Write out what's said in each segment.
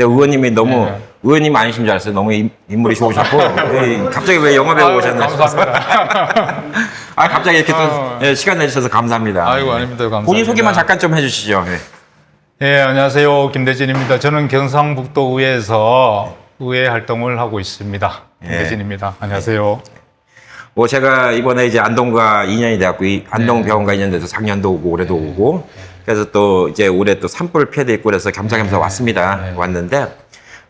근데 의원님이 너무 네. 의원님 아니신 줄 알았어요. 너무 인물이 좋으셨고 갑자기 왜 영화배우 오셨나 싶어서. 감사합니다. 아 갑자기 이렇게 또 예, 시간 내주셔서 감사합니다. 아이고, 아닙니다. 감사합니다. 본인 소개만 잠깐 좀 해주시죠. 네. 예, 안녕하세요. 김대진입니다. 저는 경상북도 의회에서 의회 활동을 하고 있습니다. 김대진입니다. 안녕하세요. 뭐 제가 이번에 이제 안동과 인연이 돼갖고 이 안동병원과 인연돼서 작년도 오고 올해도 오고 그래서 또 이제 올해 또 산불 피해도 있고 그래서 겸사겸사 왔습니다. 왔는데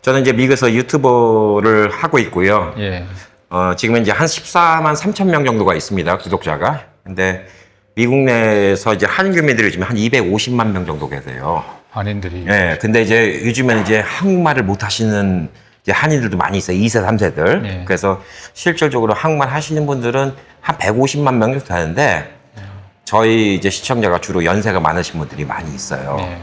저는 이제 미국에서 유튜버를 하고 있고요. 예. 지금은 이제 한 14만 3천 명 정도가 있습니다. 구독자가. 근데 미국 내에서 이제 한국민들이 지금 한 250만 명 정도 계세요. 한인들이. 예. 근데 이제 요즘에는 이제 한국말을 못 하시는 이제 한인들도 많이 있어요. 2세, 3세들. 예. 그래서 실질적으로 한국말 하시는 분들은 한 150만 명 정도 되는데 저희 이제 시청자가 주로 연세가 많으신 분들이 많이 있어요. 예.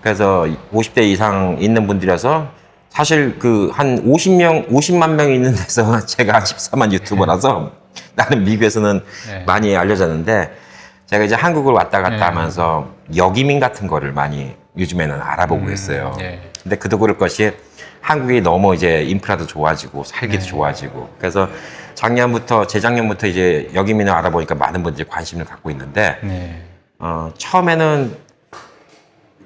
그래서 50대 이상 있는 분들이라서 사실 그 한 50만 명 있는 데서 제가 한 14만 유튜버라서 나는 미국에서는 네. 많이 알려졌는데 제가 이제 한국을 왔다 갔다 네. 하면서 역이민 같은 거를 많이 요즘에는 알아보고 있어요. 예. 근데 그도 그럴 것이 한국이 너무 이제 인프라도 좋아지고 살기도 좋아지고 그래서 작년부터 재작년부터 이제 역이민을 알아보니까 많은 분들이 관심을 갖고 있는데 네. 처음에는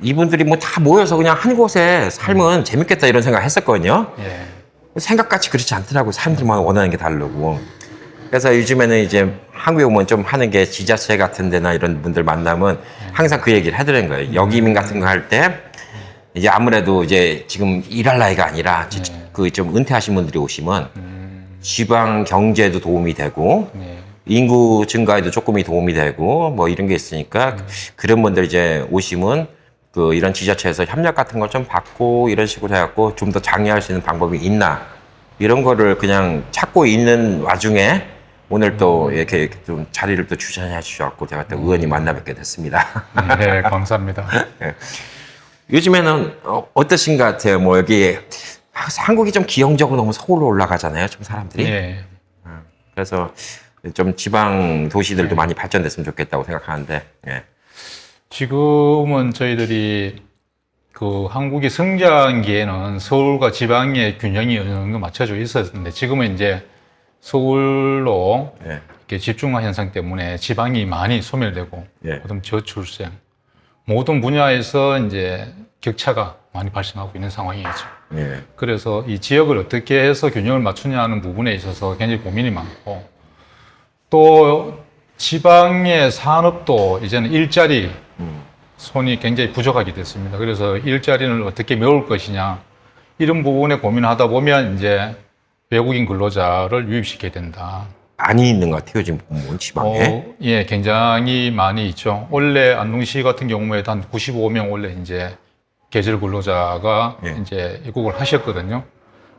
이분들이 뭐 다 모여서 그냥 한 곳에 살면 재밌겠다 이런 생각 했었거든요. 예. 생각같이 그렇지 않더라고요. 사람들만 원하는 게 다르고. 그래서 요즘에는 이제 한국에 오면 좀 하는 게 지자체 같은 데나 이런 분들 만나면 항상 그 얘기를 해드리는 거예요. 역이민 같은 거 할 때 이제 아무래도 이제 지금 일할 나이가 아니라 그 좀 은퇴하신 분들이 오시면 지방 경제에도 도움이 되고 네. 인구 증가에도 조금이 도움이 되고 뭐 이런 게 있으니까 그런 분들 이제 오시면 그 이런 지자체에서 협력 같은 걸 좀 받고 이런 식으로 해갖고 좀 더 장려할 수 있는 방법이 있나 이런 거를 그냥 찾고 있는 와중에 오늘 또 이렇게 좀 자리를 또 주선해 주셔갖고 제가 또 의원님 만나 뵙게 됐습니다. 네, 감사합니다. 요즘에는 어떠신 것 같아요? 뭐 여기 한국이 좀 기형적으로 너무 서울로 올라가잖아요, 좀 사람들이. 예. 그래서 좀 지방 도시들도 많이 발전됐으면 좋겠다고 생각하는데. 예. 지금은 저희들이 그 한국의 성장기에는 서울과 지방의 균형이 어느 정도 맞춰져 있었는데 지금은 이제 서울로 예. 이렇게 집중화 현상 때문에 지방이 많이 소멸되고 예. 그다음 저출생 모든 분야에서 이제 격차가 많이 발생하고 있는 상황이죠. 예. 그래서 이 지역을 어떻게 해서 균형을 맞추냐 하는 부분에 있어서 굉장히 고민이 많고 또 지방의 산업도 이제는 일자리 손이 굉장히 부족하게 됐습니다. 그래서 일자리를 어떻게 메울 것이냐 이런 부분에 고민하다 보면 이제 외국인 근로자를 유입시켜야 된다. 많이 있는 것 같아요, 지금 보면 지방에. 예, 굉장히 많이 있죠. 원래 안동시 같은 경우에도 한 95명 원래 이제 계절 근로자가 예. 이제 입국을 하셨거든요.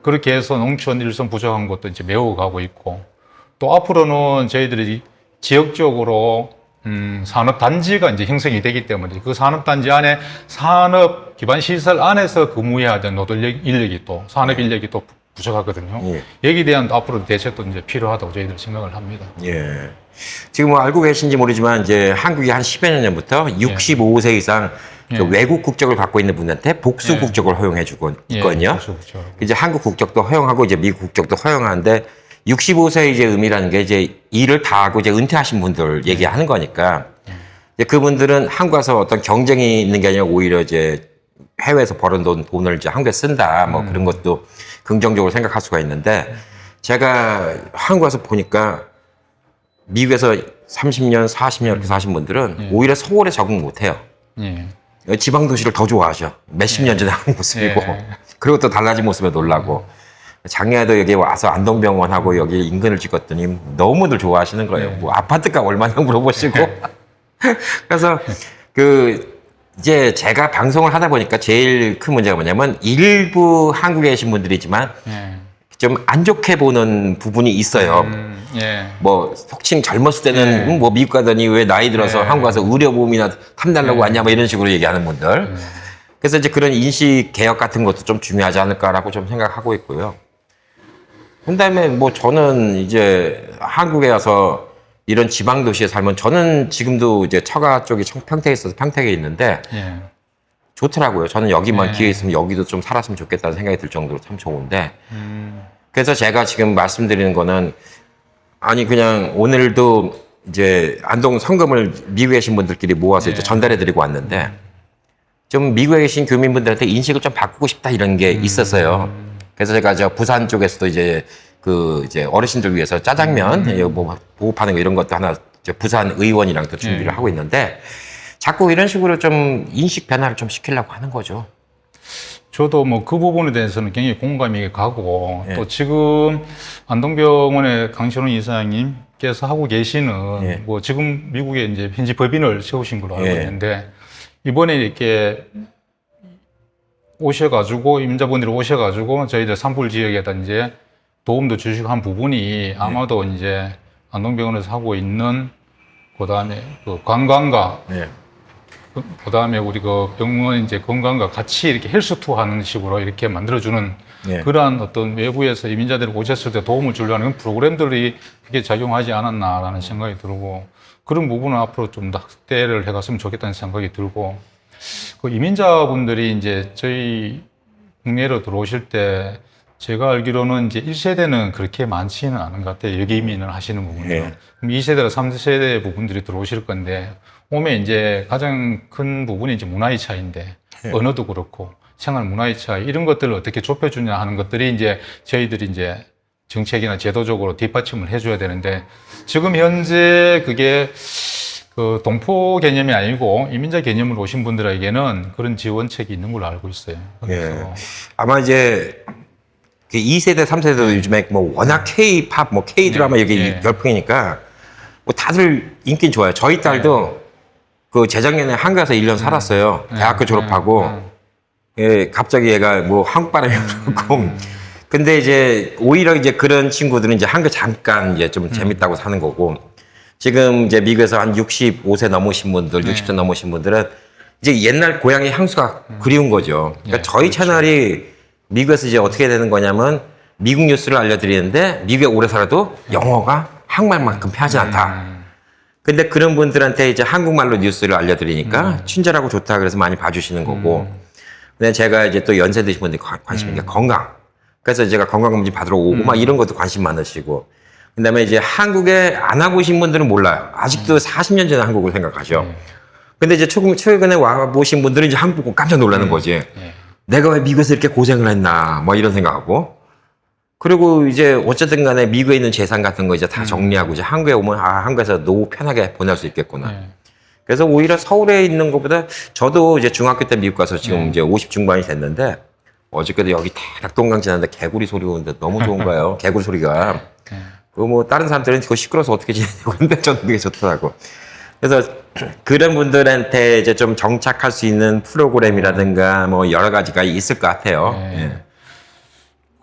그렇게 해서 농촌 일선 부족한 것도 이제 메워가고 있고 또 앞으로는 저희들이 지역적으로 산업 단지가 이제 형성이 되기 때문에 그 산업 단지 안에 산업 기반 시설 안에서 근무해야 되는 노동 인력이 또 산업 인력이 또 부족하거든요. 예. 여기에 대한 앞으로 대책도 이제 필요하다고 저희들 생각을 합니다. 예. 지금 뭐 알고 계신지 모르지만 이제 한국이 한 10여 년 전부터 65세 이상 그 예. 외국 국적을 갖고 있는 분한테 복수 예. 국적을 허용해주고 있거든요. 그렇죠. 이제 한국 국적도 허용하고 이제 미국 국적도 허용하는데 65세 이제 의미라는 게 이제 일을 다 하고 이제 은퇴하신 분들 얘기하는 거니까 이제 그분들은 한국 와서 어떤 경쟁이 있는 게 아니라 오히려 이제 해외에서 벌어놓은 돈을 이제 한국에 쓴다 뭐 그런 것도 긍정적으로 생각할 수가 있는데 제가 한국 와서 보니까 미국에서 30년, 40년 이렇게 사신 분들은 오히려 서울에 적응 못 해요. 예. 지방 도시를 더 좋아하죠. 몇십 년 전에 한 모습이고 예. 그리고 또 달라진 모습에 놀라고 작년에도 여기 와서 안동병원하고 여기 인근을 찍었더니 너무들 좋아하시는 거예요. 뭐 아파트가 얼마나 물어보시고 그래서 그 이제 제가 방송을 하다 보니까 제일 큰 문제가 뭐냐면 일부 한국에 계신 분들이지만 예. 좀 안 좋게 보는 부분이 있어요. 예. 뭐 속칭 젊었을 때는 뭐 미국 가더니 왜 나이 들어서 한국 와서 의료보험이나 탐달라고 왔냐 뭐 이런 식으로 얘기하는 분들. 그래서 이제 그런 인식 개혁 같은 것도 좀 중요하지 않을까라고 좀 생각하고 있고요. 그다음에 뭐 저는 이제 한국에 와서 이런 지방 도시에 살면 저는 지금도 이제 처가 쪽이 평택에 있어서 평택에 있는데 예. 좋더라고요. 저는 여기만 네. 기회 있으면 여기도 좀 살았으면 좋겠다는 생각이 들 정도로 참 좋은데. 그래서 제가 지금 말씀드리는 거는 아니 그냥 오늘도 이제 안동 성금을 미국에 계신 분들끼리 모아서 이제 전달해 드리고 왔는데 좀 미국에 계신 교민분들한테 인식을 좀 바꾸고 싶다 이런 게 있었어요. 그래서 제가 저 부산 쪽에서도 이제 그 이제 어르신들 위해서 짜장면 뭐 보급하는 거 이런 것도 하나 이제 부산 의원이랑 또 준비를 하고 있는데 자꾸 이런 식으로 좀 인식 변화를 좀 시키려고 하는 거죠. 저도 뭐 그 부분에 대해서는 굉장히 공감이 가고 예. 또 지금 안동병원의 강신호 이사장님께서 하고 계시는 예. 뭐 지금 미국에 이제 현지 법인을 세우신 걸로 알고 예. 있는데 이번에 이렇게 오셔가지고 임자분들이 오셔가지고 저희들 산불 지역에다 이제 도움도 주시고 한 부분이 아마도 이제 안동병원에서 하고 있는 그다음에 그 관광가 예. 그다음에 우리 그 병원 이제 건강과 같이 이렇게 헬스 투어 하는 식으로 이렇게 만들어주는 예. 그러한 어떤 외부에서 이민자들이 오셨을 때 도움을 주려는 프로그램들이 그게 작용하지 않았나라는 생각이 들고 그런 부분은 앞으로 좀 더 확대를 해갔으면 좋겠다는 생각이 들고 그 이민자분들이 이제 저희 국내로 들어오실 때 제가 알기로는 이제 1세대는 그렇게 많지는 않은 것 같아요. 여기 이민을 하시는 부분은. 예. 그럼 2세대나 3세대 부분들이 들어오실 건데 오면 이제 가장 큰 부분이 이제 문화의 차이인데 언어도 그렇고 생활 문화의 차이 이런 것들을 어떻게 좁혀주냐 하는 것들이 이제 저희들이 이제 정책이나 제도적으로 뒷받침을 해줘야 되는데 지금 현재 그게 그 동포 개념이 아니고 이민자 개념으로 오신 분들에게는 그런 지원책이 있는 걸로 알고 있어요. 그래서 아마 이제 그 2세대, 3세대도 요즘에 뭐 워낙 K-팝, 뭐 K-드라마 이게 네. 열풍이니까 뭐 다들 인기 좋아요. 저희 딸도 그 재작년에 한국에서 1년 살았어요. 대학교 졸업하고. 예, 갑자기 얘가 뭐 한국 바람이 불고. 근데 이제 오히려 이제 그런 친구들은 이제 한국 잠깐 이제 좀 재밌다고 사는 거고. 지금 이제 미국에서 한 65세 넘으신 분들, 60세 넘으신 분들은 이제 옛날 고향의 향수가 그리운 거죠. 그러니까 저희 채널이 미국에서 이제 어떻게 되는 거냐면 미국 뉴스를 알려드리는데 미국에 오래 살아도 영어가 한국말만큼 편하지 않다. 근데 그런 분들한테 이제 한국말로 뉴스를 알려드리니까 친절하고 좋다 그래서 많이 봐주시는 거고. 근데 제가 이제 또 연세 드신 분들이 관심이 있는 게 건강. 그래서 제가 건강검진 받으러 오고 막 이런 것도 관심 많으시고. 그 다음에 이제 한국에 안 와보신 분들은 몰라요. 아직도 40년 전에 한국을 생각하죠. 근데 이제 최근에 와보신 분들은 이제 한국 보고 깜짝 놀라는 거지. 내가 왜 미국에서 이렇게 고생을 했나, 뭐 이런 생각하고. 그리고 이제 어쨌든 간에 미국에 있는 재산 같은 거 이제 다 정리하고 이제 한국에 오면 한국에서 너무 편하게 보낼 수 있겠구나. 그래서 오히려 서울에 있는 것보다 저도 이제 중학교 때 미국 가서 지금 이제 50 중반이 됐는데 어저께도 여기 낙동강 지났는데 개구리 소리 오는데 너무 좋은 거예요. 개구리 소리가. 그 뭐 다른 사람들은 그거 시끄러워서 어떻게 지내냐고 근데 저는 그게 좋더라고. 그래서 그런 분들한테 이제 좀 정착할 수 있는 프로그램이라든가 뭐 여러 가지가 있을 것 같아요. 예.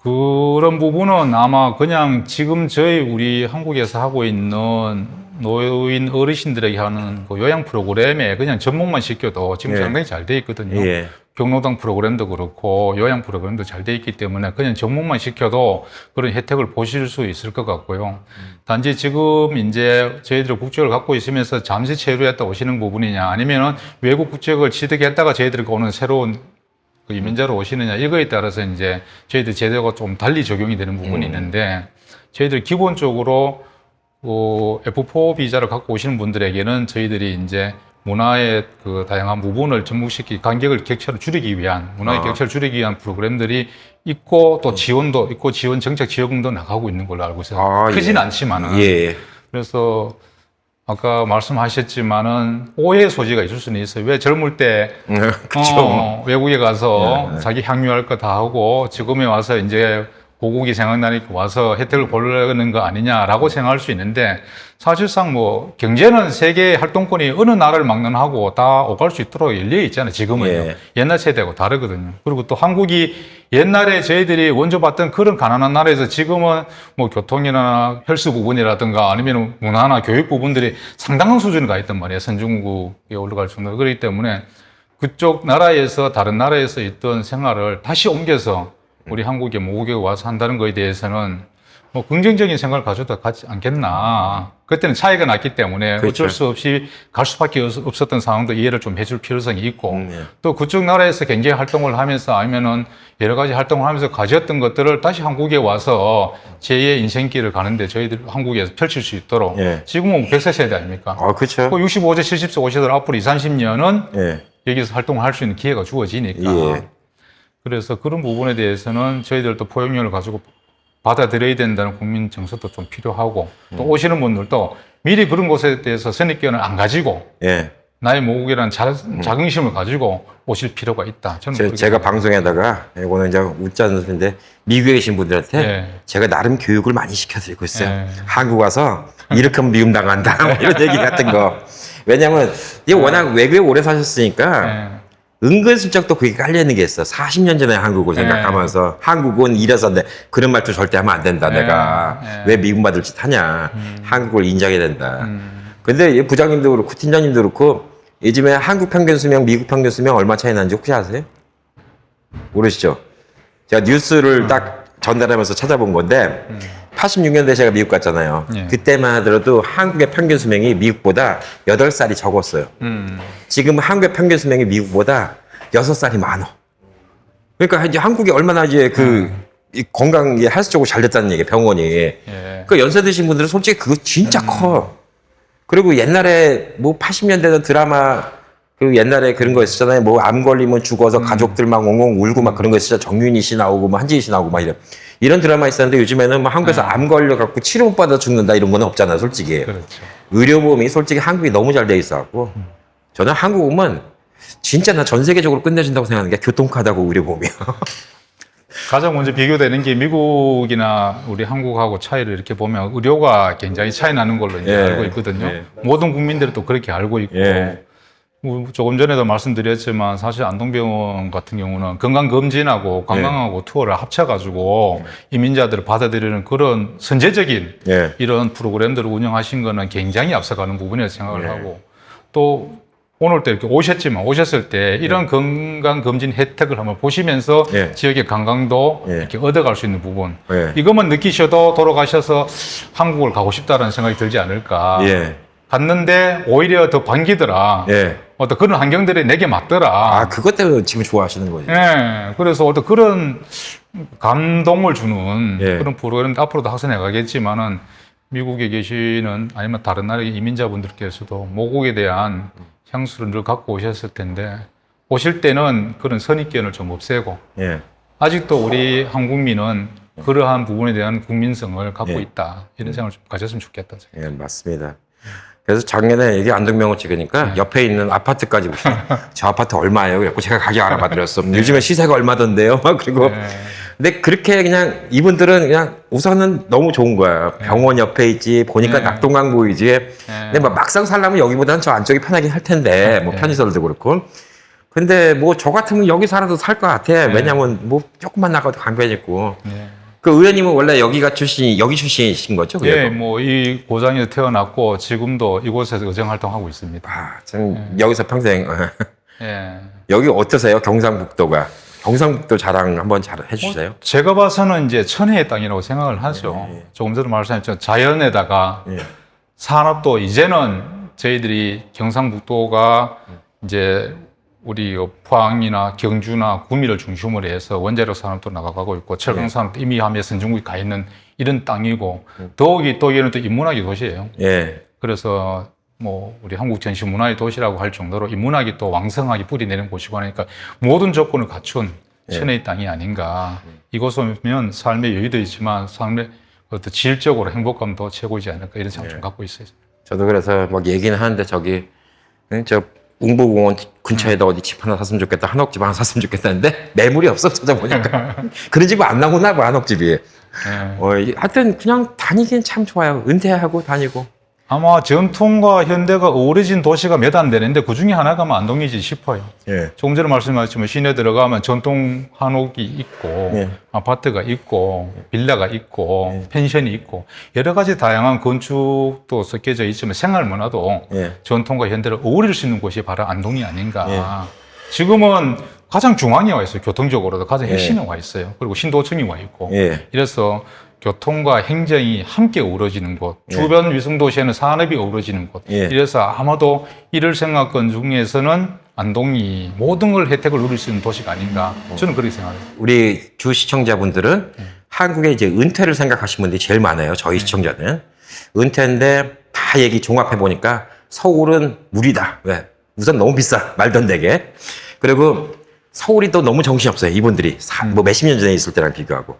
그런 부분은 아마 그냥 지금 우리 한국에서 하고 있는 노인 어르신들에게 하는 그 요양 프로그램에 그냥 접목만 시켜도 지금 상당히 잘 돼 있거든요. 예. 경로당 프로그램도 그렇고 요양 프로그램도 잘 돼 있기 때문에 그냥 접목만 시켜도 그런 혜택을 보실 수 있을 것 같고요. 단지 지금 이제 저희들이 국적을 갖고 있으면서 잠시 체류했다 오시는 부분이냐 아니면은 외국 국적을 취득했다가 저희들이 오는 새로운 그 이민자로 오시느냐 이거에 따라서 이제 저희들 제도가 좀 달리 적용이 되는 부분이 있는데 저희들 기본적으로 F4 비자를 갖고 오시는 분들에게는 저희들이 이제 문화의 그 다양한 부분을 접목시키 간격을 격차를 줄이기 위한 문화의 격차를 줄이기 위한 프로그램들이 있고 또 지원도 있고 지원 정책 지원도 나가고 있는 걸로 알고 있어요. 크진 않지만은 그래서 아까 말씀하셨지만은 오해 소지가 있을 수는 있어요. 왜 젊을 때 외국에 가서 자기 향유할 거 다 하고 지금에 와서 이제 고국이 생각나니까 와서 혜택을 보려는 거 아니냐라고 생각할 수 있는데 사실상 뭐 경제는 세계 활동권이 어느 나라를 막론하고 다 오갈 수 있도록 열려 있잖아요. 지금은요. 옛날 세대하고 다르거든요. 그리고 또 한국이 옛날에 저희들이 원조 봤던 그런 가난한 나라에서 지금은 뭐 교통이나 헬스 부분이라든가 아니면 문화나 교육 부분들이 상당한 수준에 가 있단 말이에요. 선진국에 올라갈 정도로. 그렇기 때문에 그쪽 나라에서 다른 나라에서 있던 생활을 다시 옮겨서 우리 한국에 모국에 와서 한다는 거에 대해서는 뭐 긍정적인 생각을 가져도 가지 않겠나. 그때는 차이가 났기 때문에 그렇죠. 어쩔 수 없이 갈 수밖에 없었던 상황도 이해를 좀 해줄 필요성이 있고 예. 또 그쪽 나라에서 경제 활동을 하면서 아니면은 여러 가지 활동을 하면서 가졌던 것들을 다시 한국에 와서 제2의 인생길을 가는데 저희들 한국에서 펼칠 수 있도록 예. 지금은 100세 세대 아닙니까? 그렇죠. 65세, 70세 오시더라도 앞으로 20, 30년은 예. 여기서 활동을 할 수 있는 기회가 주어지니까. 예. 그래서 그런 부분에 대해서는 저희들도 포용력을 가지고 받아들여야 된다는 국민 정서도 좀 필요하고 또 오시는 분들도 미리 그런 것에 대해서 선입견을 안 가지고 예. 나의 모국이라는 자긍심을 가지고 오실 필요가 있다. 저는 그렇게 제가 생각합니다. 방송에다가 이거는 이제 웃지 않는데 미국에 계신 분들한테 예. 제가 나름 교육을 많이 시켜드리고 있어요. 예. 한국 와서 이렇게 하면 미움 당한다 뭐 이런 얘기 같은 거. 왜냐면 이게 워낙 외국에 오래 사셨으니까 예. 은근슬쩍 또 그게 깔려있는 게 있어. 40년 전에 한국을 생각하면서 한국은 이래서인데 그런 말도 절대 하면 안 된다. 내가 왜 미움 받을 짓 하냐. 한국을 인정해야 된다. 근데 이 부장님도 그렇고 팀장님도 그렇고 요즘에 한국 평균 수명, 미국 평균 수명 얼마 차이 나는지 혹시 아세요? 모르시죠? 제가 뉴스를 딱 전달하면서 찾아본 건데 86년도에 제가 미국 갔잖아요. 예. 그때만 하더라도 한국의 평균 수명이 미국보다 8살이 적었어요. 지금 한국의 평균 수명이 미국보다 6살이 많어. 그러니까 이제 한국이 얼마나 이제 이 건강이 헬스적으로 잘 됐다는 얘기예요, 병원이. 예. 그 연세 드신 분들은 솔직히 그거 진짜 커. 그리고 옛날에 뭐 80년대는 드라마 그 옛날에 그런 거 있었잖아요. 뭐 암 걸리면 죽어서 가족들 막 엉엉 울고 막 그런 거 있었잖아요. 정윤희 씨 나오고 뭐 한지희 씨 나오고 막 이런 드라마 있었는데 요즘에는 뭐 한국에서 암 걸려 갖고 치료 못 받아 죽는다 이런 거는 없잖아요, 솔직히. 그렇죠. 의료보험이 솔직히 한국이 너무 잘 돼 있어갖고 저는 한국 오면 진짜 나 전 세계적으로 끝내준다고 생각하는 게 교통카드하고 의료보험이야. 가장 먼저 비교되는 게 미국이나 우리 한국하고 차이를 이렇게 보면 의료가 굉장히 차이 나는 걸로 이제 예. 알고 있거든요. 예. 모든 국민들이 또 그렇게 알고 있고. 예. 뭐 조금 전에도 말씀드렸지만 사실 안동병원 같은 경우는 건강검진하고 관광하고 투어를 합쳐가지고 이민자들을 받아들이는 그런 선제적인 예. 이런 프로그램들을 운영하신 거는 굉장히 앞서가는 부분이라고 생각을 예. 하고 또 오늘 또 이렇게 오셨을 때 이런 건강검진 혜택을 한번 보시면서 예. 지역의 관광도 예. 이렇게 얻어갈 수 있는 부분 예. 이것만 느끼셔도 돌아가셔서 한국을 가고 싶다는 생각이 들지 않을까. 예. 갔는데 오히려 더 반기더라. 예. 어떤 그런 환경들이 내게 맞더라. 그것 때문에 지금 좋아하시는 거지. 예. 그래서 어떤 그런 감동을 주는 예. 그런 프로그램 앞으로도 확산해 가겠지만은 미국에 계시는 아니면 다른 나라의 이민자분들께서도 모국에 대한 향수를 늘 갖고 오셨을 텐데 오실 때는 그런 선입견을 좀 없애고 예. 아직도 우리 한국민은 그러한 부분에 대한 국민성을 갖고 예. 있다. 이런 생각을 좀 가졌으면 좋겠다. 예, 맞습니다. 그래서 작년에 이게 안동병원 찍으니까 옆에 있는 아파트까지 보시죠. 저 아파트 얼마예요? 그래서 제가 가격 알아봐드렸어. 요즘에 시세가 얼마던데요? 그리고 네. 근데 그렇게 그냥 이분들은 그냥 우선은 너무 좋은 거야. 병원 옆에 있지 보니까 네. 낙동강 보이지. 근데 막 막상 살려면 여기보다는 저 안쪽이 편하긴 할 텐데 뭐 네. 편의시설도 그렇고. 근데 뭐 저 같으면 여기 살아도 살 것 같아. 왜냐면 뭐 조금만 나가도 강변 있고. 네. 그 의원님은 원래 여기 출신이신 거죠? 예, 그래도? 뭐 이 고장에서 태어났고 지금도 이곳에서 의정 활동하고 있습니다. 참 여기서 평생 예. 여기 어떠세요? 경상북도가 경상북도 자랑 한번 잘 해주세요. 제가 봐서는 이제 천혜의 땅이라고 생각을 하죠. 예. 조금 전에 말씀하셨죠. 자연에다가 예. 산업도 이제는 저희들이 경상북도가 이제 우리 포항이나 경주나 구미를 중심으로 해서 원자력 산업도 나가고 있고 철강 산업도 이미 함에 선진국이 가 있는 이런 땅이고 더욱이 또 얘는 또 인문학의 도시예요. 예. 그래서 뭐 우리 한국 전시 문화의 도시라고 할 정도로 인문학이 또 왕성하게 뿌리내는 곳이고 하니까 모든 조건을 갖춘 천혜의 땅이 아닌가. 이곳 오면 삶의 여유도 있지만 삶의 어떤 질적으로 행복감도 최고이지 않을까 이런 생각 좀 갖고 있어요. 저도 그래서 막 얘기는 하는데 저기 저 웅부공원 근처에다 어디 집 하나 샀으면 좋겠다, 한옥집 하나 샀으면 좋겠다는데 매물이 없어 찾아보니까 그런 집 안 나오나 봐 한옥집이. 하여튼 그냥 다니기는 참 좋아요. 은퇴하고 다니고. 아마 전통과 현대가 어우러진 도시가 몇 안 되는데 그 중에 하나가 아마 안동이지 싶어요. 예. 조금 전에 말씀하셨지만 시내 들어가면 전통 한옥이 있고 예. 아파트가 있고 빌라가 있고 펜션이 있고 여러 가지 다양한 건축도 섞여져 있지만 생활 문화도 예. 전통과 현대를 어우릴 수 있는 곳이 바로 안동이 아닌가. 지금은 가장 중앙에 와 있어요. 교통적으로도 가장 핵심에 와 있어요. 그리고 신도청이 와 있고. 예. 이래서 교통과 행정이 함께 어우러지는 곳, 주변 위성도시에는 산업이 어우러지는 곳. 예. 이래서 아마도 이를 생각권 중에서는 안동이 모든 걸 혜택을 누릴 수 있는 도시가 아닌가. 저는 그렇게 생각해요. 우리 주 시청자분들은 한국에 이제 은퇴를 생각하시는 분들이 제일 많아요. 저희 시청자들은. 은퇴인데 다 얘기 종합해 보니까 서울은 무리다. 왜? 우선 너무 비싸. 말도 안 되게. 그리고 서울이 또 너무 정신없어요. 이분들이. 뭐 몇십 년 전에 있을 때랑 비교하고.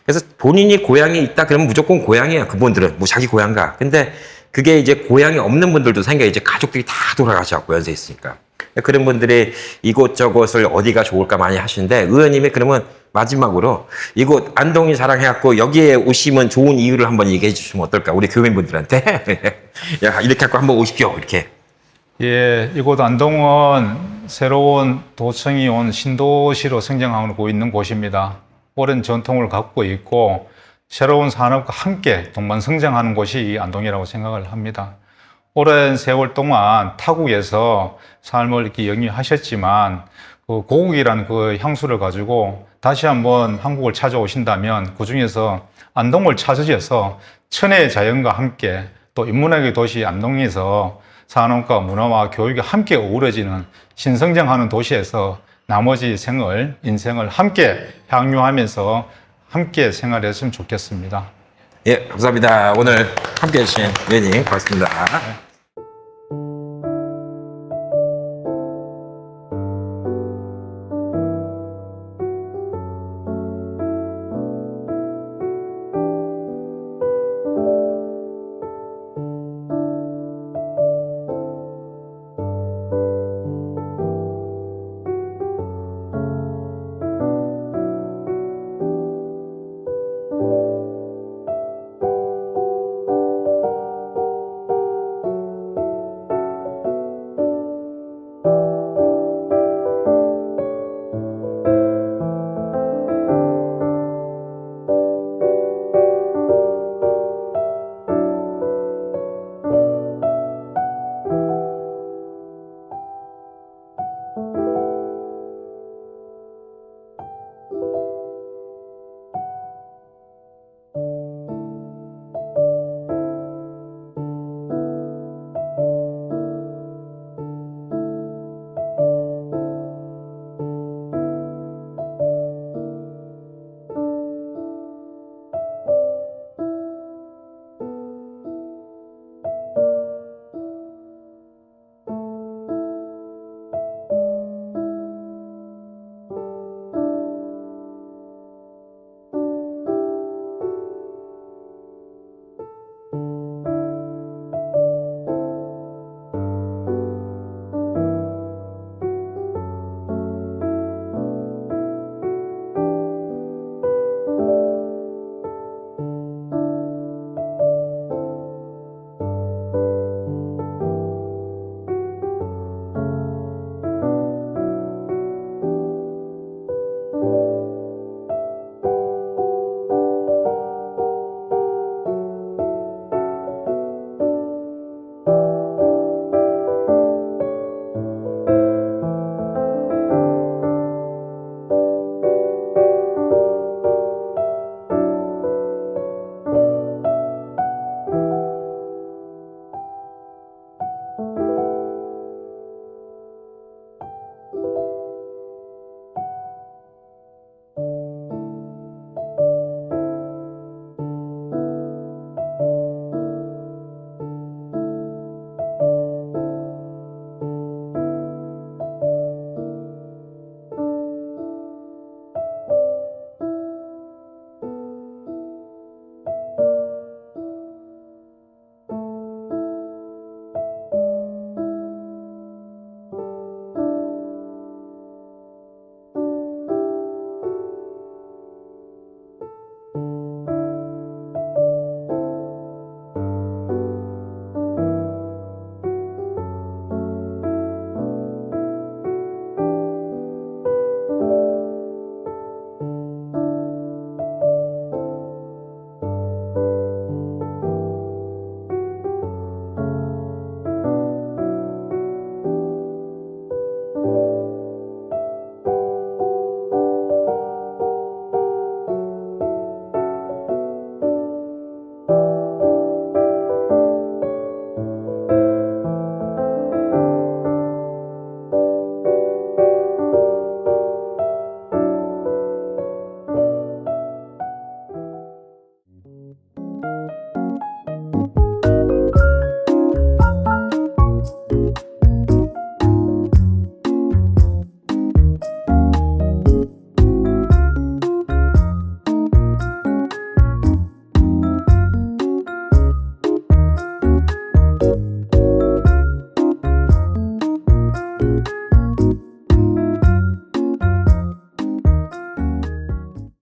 그래서 본인이 고향이 있다 그러면 무조건 고향이야. 그분들은. 뭐 자기 고향가. 근데 그게 이제 고향이 없는 분들도 생겨요. 이제 가족들이 다 돌아가셔갖고 연세 있으니까. 그런 분들이 이곳저곳을 어디가 좋을까 많이 하시는데 의원님이 그러면 마지막으로 이곳 안동이 자랑해갖고 여기에 오시면 좋은 이유를 한번 얘기해 주시면 어떨까? 우리 교민분들한테. 야, 이렇게 갖고 한번 오십시오. 이렇게. 예, 이곳 안동은 새로운 도청이 온 신도시로 성장하고 있는 곳입니다. 오랜 전통을 갖고 있고 새로운 산업과 함께 동반 성장하는 곳이 이 안동이라고 생각을 합니다. 오랜 세월 동안 타국에서 삶을 이렇게 영위하셨지만 그 고국이라는 그 향수를 가지고 다시 한번 한국을 찾아오신다면 그 중에서 안동을 찾으셔서 천혜의 자연과 함께 또 인문학의 도시 안동에서 산업과 문화와 교육이 함께 어우러지는 신성장하는 도시에서 나머지 인생을 함께 향유하면서 함께 생활했으면 좋겠습니다. 예, 감사합니다. 오늘 함께 해주신 의원님 고맙습니다.